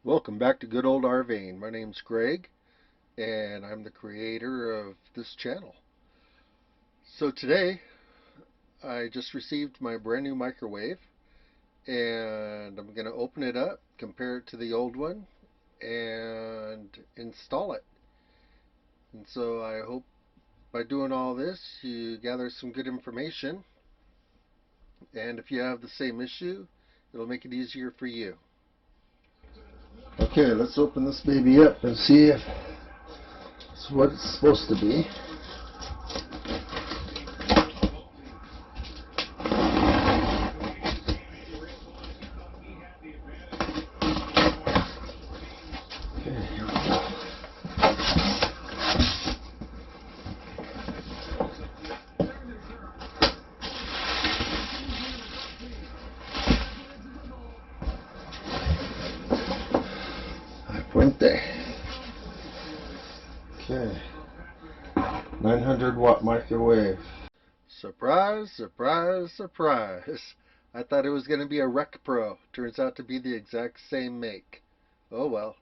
Welcome back to Good Old RVing. My name's Greg, and I'm the creator of this channel. So today, I just received my brand new microwave, and I'm going to open it up, compare it to the old one, and install it. And so I hope by doing all this, you gather some good information, and if you have the same issue, it'll make it easier for you. Okay, let's open this baby up and see if it's what it's supposed to be. Okay, here we go. Puente. Okay, 900 watt microwave. Surprise, surprise, surprise. I thought it was going to be a Rec Pro. Turns out to be the exact same make. Oh well.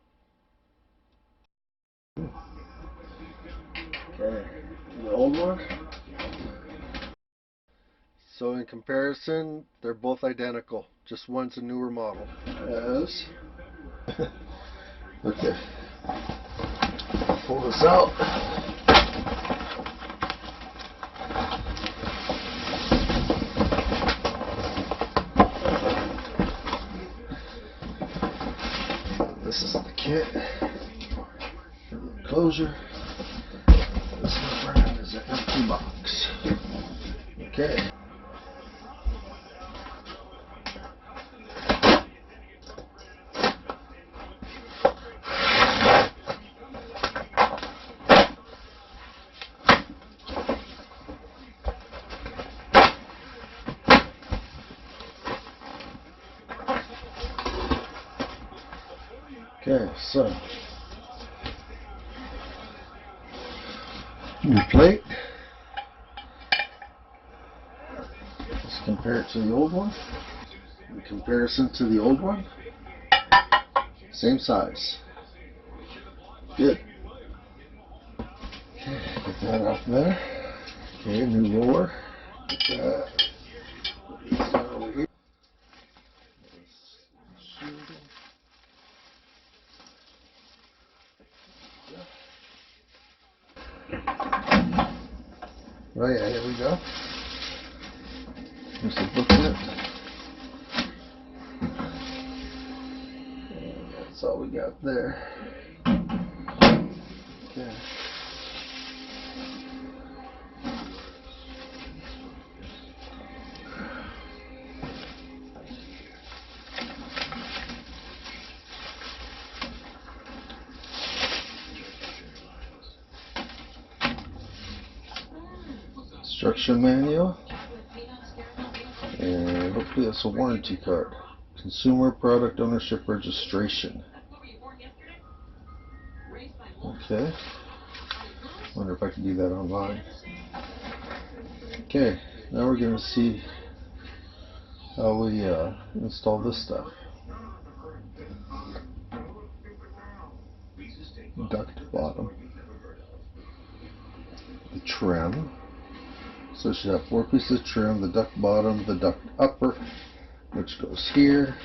Okay, the old one. So in comparison, they're both identical. Just one's a newer model. Yes. Okay. Pull this out. This is the kit. Enclosure. This one brand is an empty box. Okay. Okay, so new plate. Let's compare it to the old one. In comparison to the old one, same size. Good. Okay, get that off there. Okay, new roller. Get that. Put these down over here. Right, yeah, here we go. Here's the booklet. And that's all we got there. Okay. Instruction manual. And hopefully that's a warranty card. Consumer Product Ownership Registration. Okay. Wonder if I can do that online. Okay, now we're going to see how we install this stuff. Duct bottom. The trim. So it should have 4 pieces of trim, the duct bottom, the duct upper, which goes here.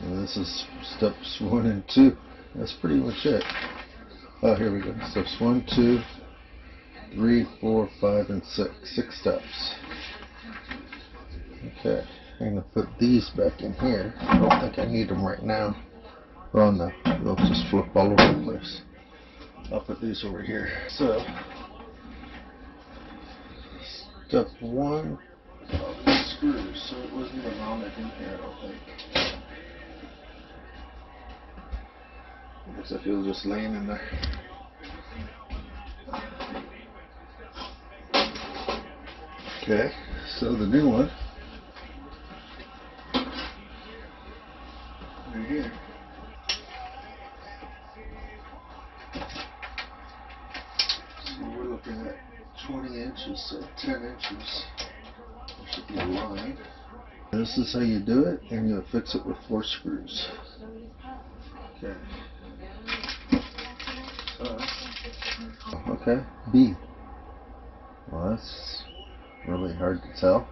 And this is steps 1 and 2. That's pretty much it. Oh, here we go. Steps 1, 2, 3, 4, 5, and 6. 6 steps. Okay, I'm going to put these back in here. I don't think I need them right now. Oh no, they'll just flip all over the place. I'll put these over here. So, step 1, screws. So it wasn't even mounted in here, I don't think. Looks like it was just laying in there. Okay, so the new one, right here. So we're looking at 20 inches, so 10 inches. There should be a line. This is how you do it, and you fix it with 4 screws. Okay. Okay, B. Well, that's really hard to tell.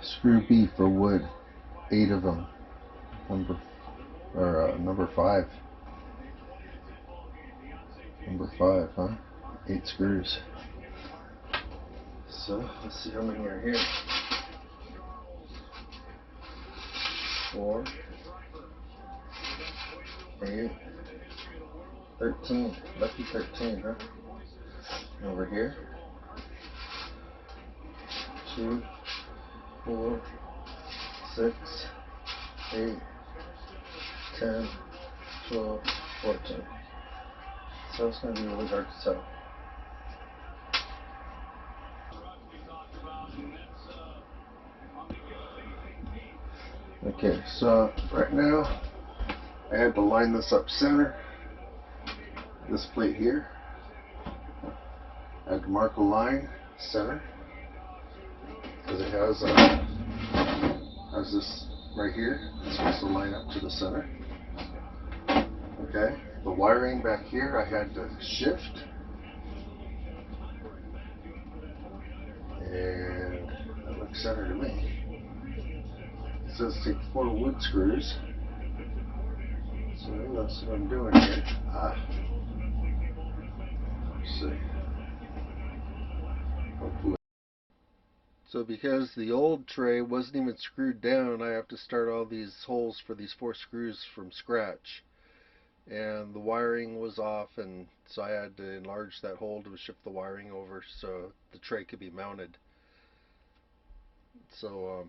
Screw B for wood. 8 of them. Number 5. Number 5, huh? 8 screws. So, let's see how many are here. 4, 8, 13. Lucky 13, huh? Over here. 2, 4, 6, 8, 10, 12, 14. So it's going to be really hard to tell. Okay, so right now I had to line this up center. This plate here. I had to mark a line center because it has this right here. It's supposed to line up to the center. Okay, the wiring back here I had to shift, and that looks center to me. It says take 4 wood screws, so that's what I'm doing here. Let's see. Hopefully. So because the old tray wasn't even screwed down, I have to start all these holes for these 4 screws from scratch. And the wiring was off, and so I had to enlarge that hole to shift the wiring over so the tray could be mounted. So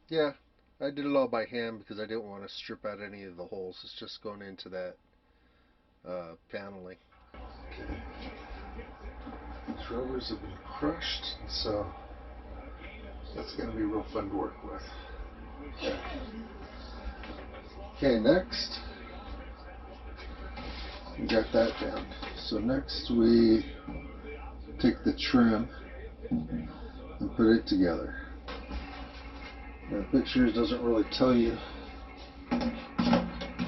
yeah, I did it all by hand because I didn't want to strip out any of the holes. It's just going into that paneling. Okay. These rubbers have been crushed, so that's going to be real fun to work with. Okay, next we got that down. So next we take the trim and put it together. Now, the picture doesn't really tell you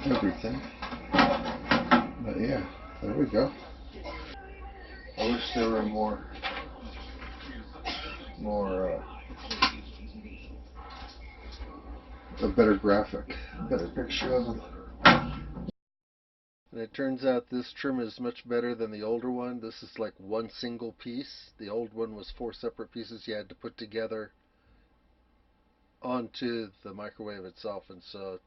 everything, but yeah, there we go. I wish there were more a better graphic, a better picture of them. And it turns out this trim is much better than the older one. This is like one single piece. The old one was 4 separate pieces you had to put together onto the microwave itself, and so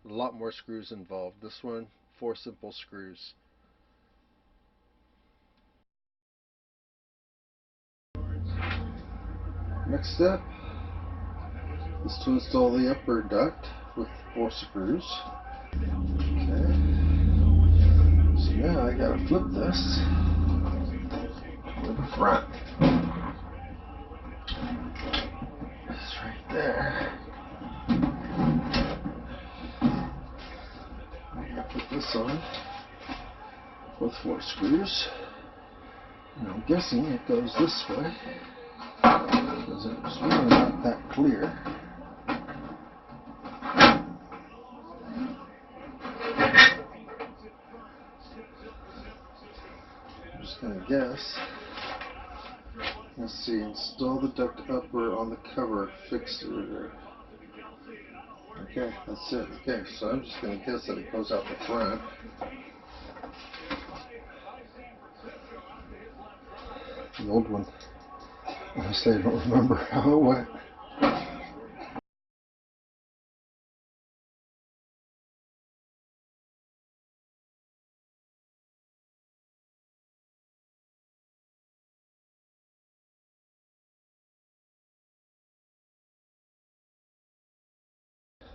a lot more screws involved. This one, 4 simple screws. Next step is to install the upper duct with 4 screws. Okay. So now I gotta flip this to the front. It's right there. I'm gonna put this on with 4 screws. And I'm guessing it goes this way because it's really not that clear. I'm just gonna guess. Let's see, install the duct upper on the cover, fixed it. Okay, that's it. Okay, so I'm just going to guess that it goes out the front. The old one, honestly, I don't remember how it went.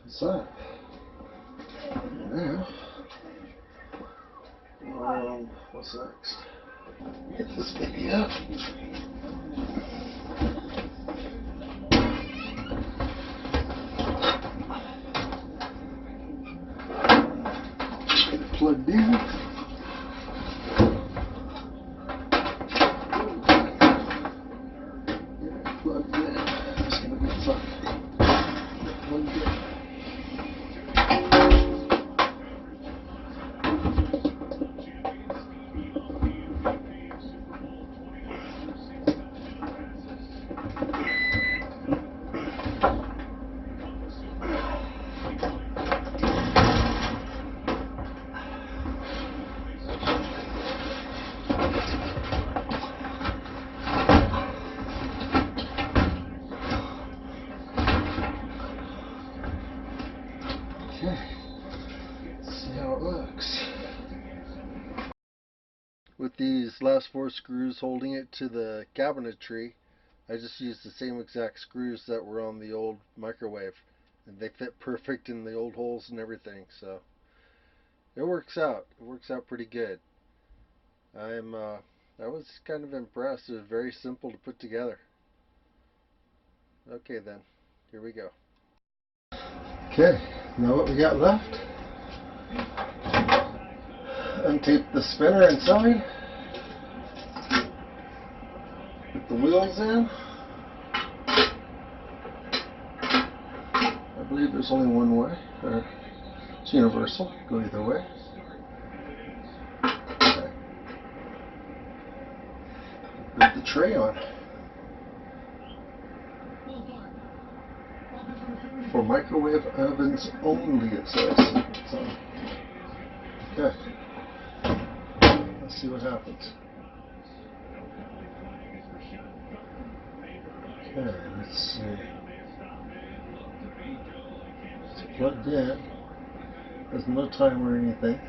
So, now, what's next? Get this baby up. Get it plugged in. Get it plugged in. It's going to be fun. Okay, let's see how it looks. With these last 4 screws holding it to the cabinetry, I just used the same exact screws that were on the old microwave, and they fit perfect in the old holes and everything, so it works out. It works out pretty good. I was kind of impressed. It was very simple to put together. Okay then, here we go. Okay, now what we got left, untape the spinner inside, put the wheels in. I believe there's only one way. It's universal, go either way. Okay. Put the tray on. For microwave ovens only, it says. So, okay, let's see what happens. Okay, let's see. It's plugged in. There's no timer or anything.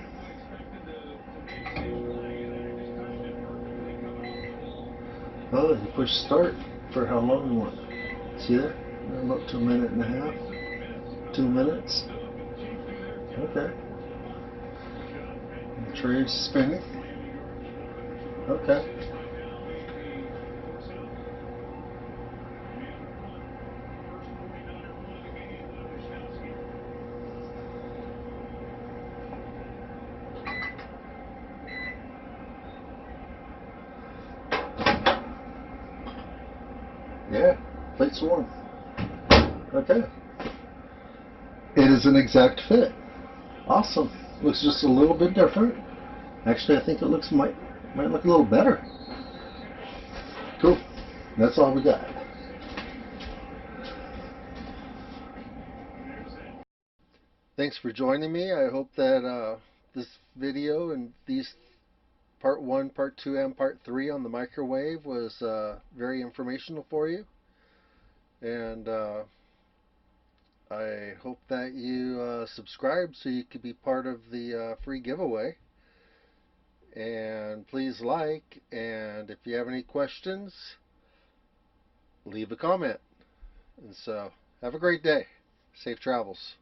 Oh, you push start for how long you want. See there? I'm up to 1.5 minutes. 2 minutes. Okay. The tray's spinning. Okay. Yeah, plate's warm. Okay. It is an exact fit. Awesome. Looks just a little bit different. Actually, I think it might look a little better. Cool. That's all we got. Thanks for joining me. I hope that this video and these part 1, part 2, and part 3 on the microwave was very informational for you. And I hope that you subscribe so you could be part of the free giveaway. And please like, and if you have any questions, leave a comment. And so, have a great day. Safe travels.